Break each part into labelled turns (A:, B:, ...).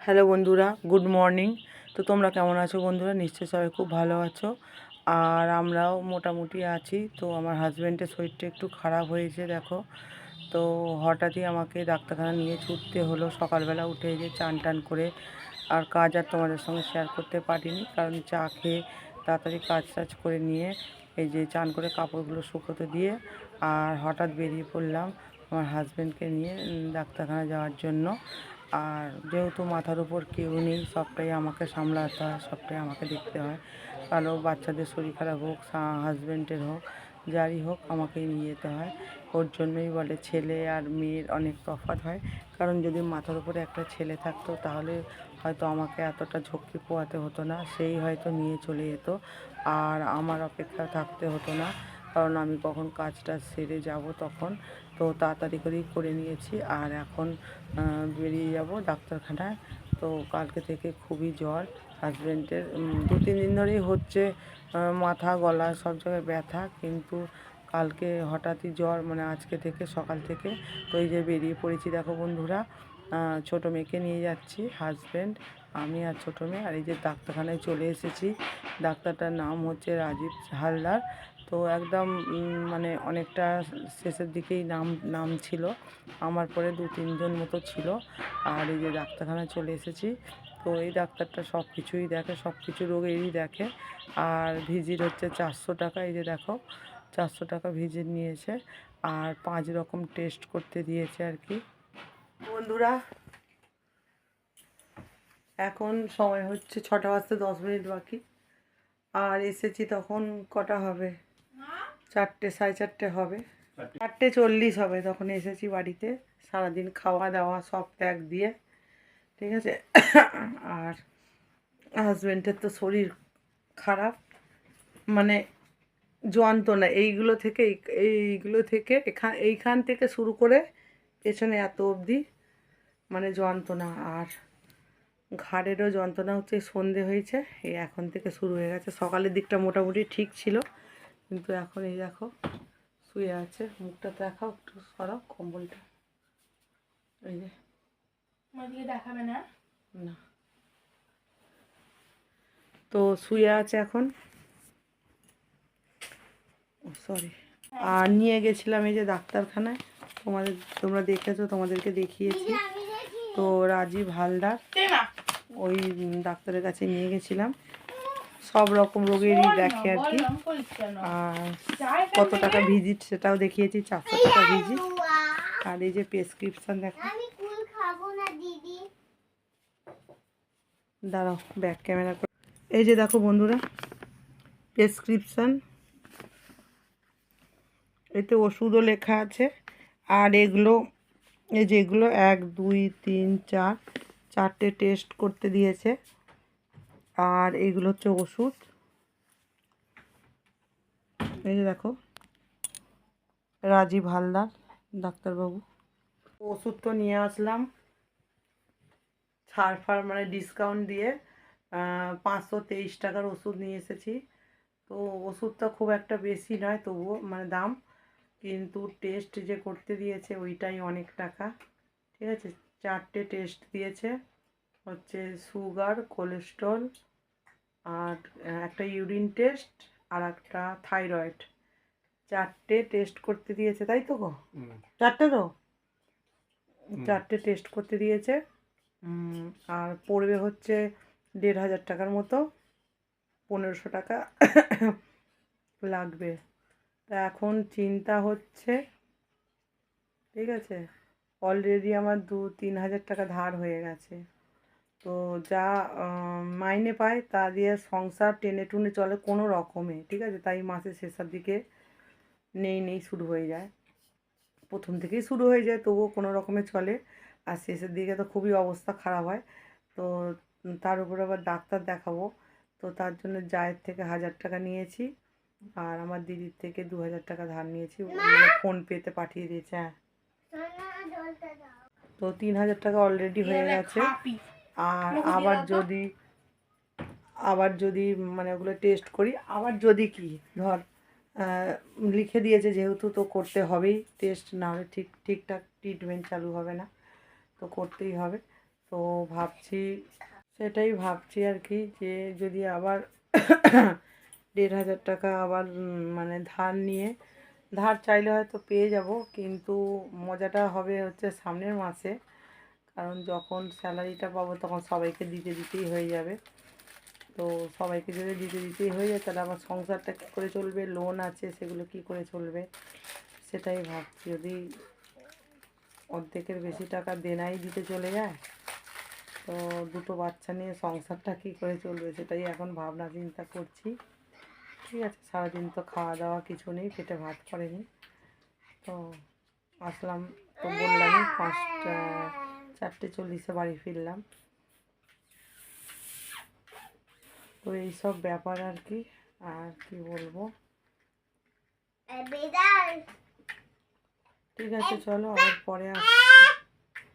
A: Hello বন্ধুরা, good morning. তো তোমরা কেমন আছো বন্ধুরা? নিশ্চয়ই সবাই খুব ভালো আছো, আর আমরাও মোটামুটি আছি। তো আমার হাজব্যান্ডের শরীরটা একটু খারাপ হয়েছে দেখো। তো হঠাৎই আমাকে ডাক্তারখানা নিয়ে ছুটতে হলো সকালবেলা উঠে, যে চান টান করে। আর কাজ আর তোমাদের সঙ্গে শেয়ার করতে পারিনি, কারণ চা খেয়ে তাড়াতাড়ি কাজ টাজ করে নিয়ে এই যে চান করে কাপড়গুলো শুকোতে দিয়ে আর হঠাৎ বেরিয়ে পড়লাম আমার হাজব্যান্ডকে নিয়ে ডাক্তারখানা যাওয়ার জন্য। আর যেহেতু মাথার উপর কেউ নেই, সবটাই আমাকে সামলাতে হয়, সবটাই আমাকে দেখতে হয়। কারো বাচ্চাদের শরীর খারাপ হোক, হাজব্যান্ডের হোক, যারই হোক, আমাকেই নিয়ে যেতে হয়। ওর জন্যই বলে ছেলে আর মেয়ের অনেক তফাৎ হয়। কারণ যদি মাথার উপরে একটা ছেলে থাকতো তাহলে হয়তো আমাকে এতটা ঝক্কি পোয়াতে হতো না, সেই হয়তো নিয়ে চলে যেত আর আমার অপেক্ষা থাকতে হতো না। কারণ আমি কখন কাজটা সেরে যাব তখন। তো তাড়াতাড়ি করেই করে নিয়েছি, আর এখন বেরিয়ে যাব ডাক্তারখানায়। তো কালকে থেকে খুবই জ্বর হাজব্যান্ডের, 2-3 দিন ধরেই হচ্ছে, মাথা গলা সব জায়গায় ব্যথা, কিন্তু কালকে হঠাৎই জ্বর, মানে আজকে থেকে সকাল থেকে। তো এই যে বেরিয়ে পড়েছি দেখো বন্ধুরা, ছোটো মেয়েকে নিয়ে যাচ্ছি, হাজব্যান্ড, আমি আর ছোটো মেয়ে। আর এই যে ডাক্তারখানায় চলে এসেছি। ডাক্তারটার নাম হচ্ছে রাজীব হালদার। তো একদম মানে অনেকটা শেষের দিকেই নাম ছিল, আমার পরে 2-3 জন মতো ছিল। আর এই যে ডাক্তারখানায় চলে এসেছি। তো এই ডাক্তারটা সব কিছুই দেখে, সব কিছু রোগেরই দেখে। আর ভিজিট হচ্ছে 400 টাকা। এই যে দেখো, 400 টাকা ভিজিট নিয়েছে, আর 5 রকম টেস্ট করতে দিয়েছে আর কি বন্ধুরা। এখন সময় হচ্ছে 6টা বাজতে 10 মিনিট বাকি। আর এসেছি তখন কটা হবে, 4টে, 4:30 হবে, 4:40 হবে, তখন এসেছি বাড়িতে। সারাদিন খাওয়া দাওয়া সব ত্যাগ দিয়ে, ঠিক আছে। আর হাজব্যান্ডের তো শরীর খারাপ, মানে যন্ত্রণা এইগুলো থেকে এইখান থেকে শুরু করে পেছনে এত অবধি, মানে যন্ত্রণা। আর ঘাড়েরও যন্ত্রণা হচ্ছে, সন্ধে হয়েছে, এই এখন থেকে শুরু হয়ে গেছে। সকালের দিকটা মোটামুটি ঠিক ছিল, কিন্তু এখন এই দেখো শুয়ে আছে। মুখটা দেখাও, একটু সরাও কম্বলটা, এই যে দেখাবে না, না, তো শুয়ে আছে এখন, সরি। আর নিয়ে গেছিলাম এই যে ডাক্তারখানায়, তোমরা দেখেছো, তোমাদেরকে দেখিয়েছি। তো রাজীব হালদার, ওই ডাক্তারের কাছে নিয়ে গেছিলাম, সব রকম রোগেরই দেখে আর কি। আর কত টাকা ভিজিট সেটাও দেখিয়েছি, 400 টাকা ভিজিট। আর এই যে প্রেসক্রিপশন দেখো, দাঁড়াও ব্যাক ক্যামেরা করে, এই যে দেখো বন্ধুরা প্রেসক্রিপশন, এতে ওষুধও লেখা আছে। আর এগুলো, এই যে এগুলো 1, 2, 3, 4, 4টে টেস্ট করতে দিয়েছে। আর এইগুলো হচ্ছে ওষুধ, এই যে দেখো রাজীব হালদার ডাক্তারবাবু। ওষুধ তো নিয়ে আসলাম ছাড় মানে ডিসকাউন্ট দিয়ে, 523 টাকার ওষুধ নিয়ে এসেছি। তো ওষুধটা খুব একটা বেশি নয়, তবুও মানে দাম, কিন্তু টেস্ট যে করতে দিয়েছে ওইটাই অনেক টাকা, ঠিক আছে। 4টে টেস্ট দিয়েছে, হচ্ছে সুগার, কোলেস্ট্রল, আর একটা ইউরিন টেস্ট, আর একটা থাইরয়েড। 4টে টেস্ট করতে দিয়েছে, তাই তো গো? 4টে তো, 4টে টেস্ট করতে দিয়েছে। আর পড়বে হচ্ছে 1,500 টাকার মতো, 1500 টাকা লাগবে। তা এখন চিন্তা হচ্ছে, ঠিক আছে, অলরেডি আমার 2-3 হাজার টাকা ধার হয়ে গেছে। তো যা মাইনে পায় তা দিয়ে সংসার টেনে টুনে চলে কোনো রকমে, ঠিক আছে। তাই মাসের শেষের দিকে নেই শুরু হয়ে যায়, প্রথম থেকেই শুরু হয়ে যায়, তবুও কোনো রকমে চলে। আর শেষের দিকে তো খুবই অবস্থা খারাপ হয়। তো তার উপর আবার ডাক্তার দেখাবো, তো তার জন্য জায়ের থেকে 1000 টাকা নিয়েছি, আর আমার দিদির থেকে 2000 টাকা ধার নিয়েছি, মানে ফোনপেতে পাঠিয়ে দিয়েছে। হ্যাঁ, তো 3000 টাকা অলরেডি হয়ে গেছে। আর আবার যদি মানে ওগুলো টেস্ট করি, আবার যদি কি ধর লিখে দিয়েছে যেহেতু, তো করতে হবেই। টেস্ট না হলে ঠিকঠাক ট্রিটমেন্ট চালু হবে না, তো করতেই হবে। তো ভাবছি আর কি, যে যদি আবার 1,500 টাকা আবার মানে ধার চাইলে হয়তো পেয়ে যাব, কিন্তু মজাটা হবে হচ্ছে সামনের মাসে, কারণ যখন স্যালারিটা পাবো তখন সবাইকে দিতেই হয়ে যাবে। তো সবাইকে যদি দিতেই হয়ে যায়, তাহলে আমার সংসারটা কী করে চলবে, লোন আছে সেগুলো কি করে চলবে, সেটাই ভাবছি। যদি অর্ধেকের বেশি টাকা দেনাই দিতে চলে যায়, তো দুটো বাচ্চা নিয়ে সংসারটা কী করে চলবে, সেটাই এখন ভাবনা চিন্তা করছি। ঠিক আছে, সারাদিন তো খাওয়া দাওয়া কিছু নেই, পেটে ভাত পড়েনি। তো আসলাম, তো বললামই 4:40 বাড়ি ফিরলাম। তো এইসব ব্যাপার আর কি, আর কি বলবো। ঠিক আছে, চলো আবার পরে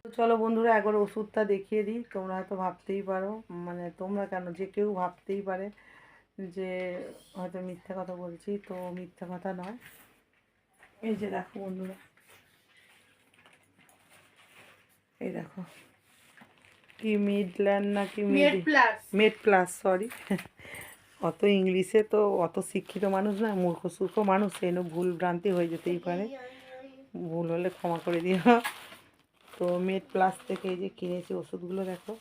A: তো চলো বন্ধুরা, একবার ওষুধটা দেখিয়ে দিই। তোমরা হয়তো ভাবতেই পারো, মানে তোমরা কেন, যে কেউ ভাবতেই পারে যে হয়তো মিথ্যা কথা বলছি, তো মিথ্যা কথা নয়। এই যে দেখো বন্ধুরা, এই দেখো, কি মিডল্যান্ড না কি মেড প্লাস, সরি। অত ইংলিশে তো অত শিক্ষিত মানুষ না, মূর্খ সূর্খ মানুষ, সেই ভুল ভ্রান্তি হয়ে যেতেই পারে, ভুল হলে ক্ষমা করে দিও। তো মেড প্লাস থেকে এই যে কিনেছি ওষুধগুলো, দেখো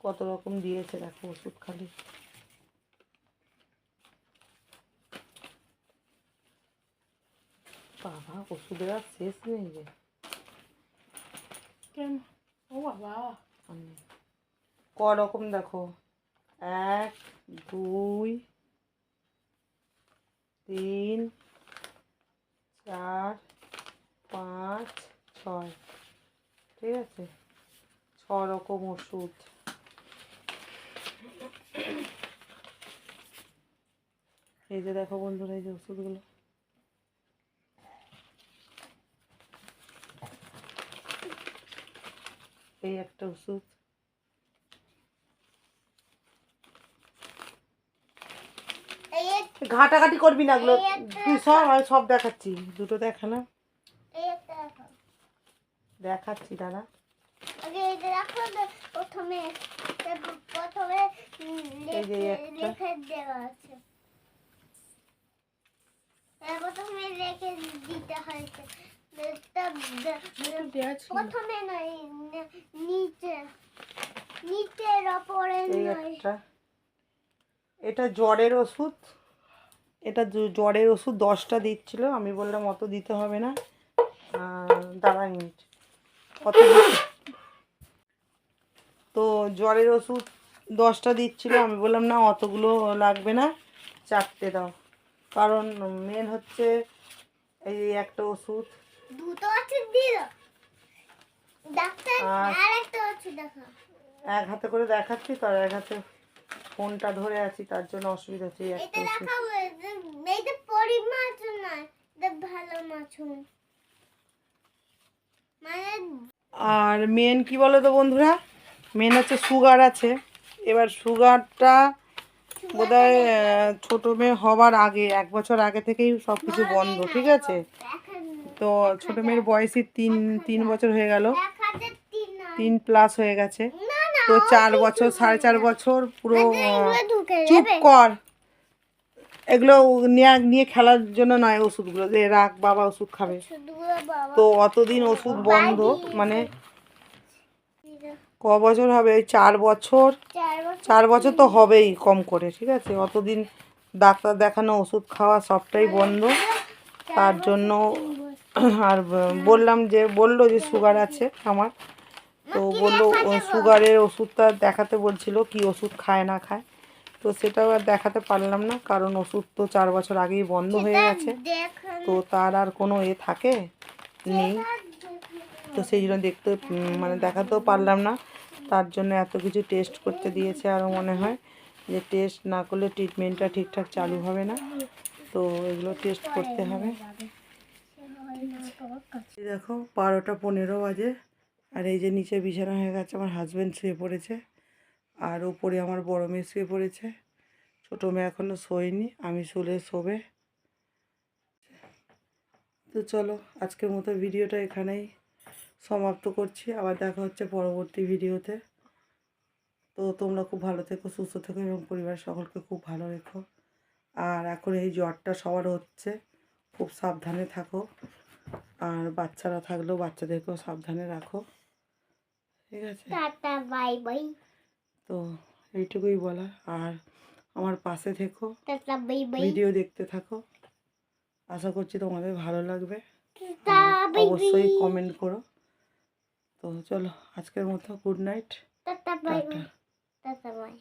A: কত রকম দিয়েছে, দেখো ওষুধ খালি। বাবা, ওষুধের আর শেষ নেই যে। কেন? ও বাবা, ক রকম দেখো, 1 2 3 4 5 6, ঠিক আছে, 6 রকম ওষুধ। এই যে দেখো বন্ধুরা, এই যে ওষুধগুলো, এই একটা ওষুধ, ঘাটাঘাটি করবি না, ওগুলো তুই সব দেখাচ্ছি, দুটো দেখালাম, দেখাচ্ছি দাঁড়া। প্রথমে রেখে দেওয়া আছে, প্রথমে রেখে দিতে হয়েছে, প্রথমে নয়, নিচের ওপরে নয়। এটা জ্বরের ওষুধ, এটা জ্বরের ওষুধ 10টা দিচ্ছিল, আমি বললাম অত দিতে হবে না, দাঁড়া মিনিট, অত তো জ্বরের ওষুধ 10টা দিচ্ছিল, আমি বললাম না অতগুলো লাগবে না, 4টে দাও, কারণ মেন হচ্ছে এই একটা ওষুধ, দুটো ওষুধ দিল ডাক্তার, আর একটা ওষুধ দেখা, এক হাতে করে দেখাচ্ছি, তার এক হাতে ফোনটা ধরে আছি, তার জন্য অসুবিধা হচ্ছে। একটা ওষুধ, এইটা পরিমাছ না, এটা ভালো মাছুন মানে। আর মেন কি বলো তো বন্ধুরা, মেন হচ্ছে সুগার আছে। এবার সুগারটা বোধহয় ছোটো মেয়ে হওয়ার আগে, 1 বছর আগে থেকেই সব কিছু বন্ধ, ঠিক আছে। তো ছোটো মেয়ের বয়সই 3 বছর হয়ে গেল, 3+ হয়ে গেছে, তো 4 বছর 4.5 বছর পুরো। চুপ কর, এগুলো নিয়ে খেলার জন্য নয়, ওষুধগুলো যে রাখ, বাবা ওষুধ খাবে, তো অতদিন ওষুধ বন্ধ, মানে ক বছর হবে, ওই 4 বছর, 4 বছর তো হবেই কম করে, ঠিক আছে। অতদিন ডাক্তার দেখানো, ওষুধ খাওয়া সবটাই বন্ধ, তার জন্য। আর বললো যে সুগার আছে আমার, তো বললো সুগারের ওষুধটা দেখাতে বলছিল, কি ওষুধ খায় না খায়, তো সেটাও আর দেখাতে পারলাম না, কারণ ওষুধ তো 4 বছর আগেই বন্ধ হয়ে গেছে, তো তার আর কোনো থাকে নেই, তো সেই জন্য দেখাতেও পারলাম না, তার জন্য এত কিছু টেস্ট করতে দিয়েছে, আরও মনে হয় যে টেস্ট না করলে ট্রিটমেন্টটা ঠিকঠাক চালু হবে না, তো এগুলো টেস্ট করতে হবে। দেখো 12টা 15 বাজে, আর এই যে নিচে বিছানা হয়ে গেছে, আমার হাজব্যান্ড শুয়ে পড়েছে, আর ওপরে আমার বড় মেয়ে শুয়ে পড়েছে, ছোটো মেয়ে এখনও শোয়নি, আমি শুলে শোবে। তো চলো আজকের মতো ভিডিওটা এখানেই সমাপ্ত করছি, আবার দেখা হচ্ছে পরবর্তী ভিডিওতে। তো তোমরা খুব ভালো থেকো, সুস্থ থেকো এবং পরিবার সকলকে খুব ভালো রেখো। আর এখন এই জ্বরটা সবার হচ্ছে, খুব সাবধানে থাকো। আর বাচ্চারা থাকলেও বাচ্চাদেরকেও সাবধানে রাখো, ঠিক আছে?
B: Tata bye bye.
A: তো এইটুকুই বলা। আর আমার পাশে থেকো,
B: টাটা বাই বাই।
A: ভিডিও দেখতে থাকো, আশা করছি তোমাদের ভালো লাগবে।
B: টাটা
A: আর
B: বাই বাই।
A: অবশ্যই কমেন্ট করো। তো চলো আজকের মতো গুড নাইট,
B: টাটা বাই
A: টাটা।
B: বাই। টাটা বাই।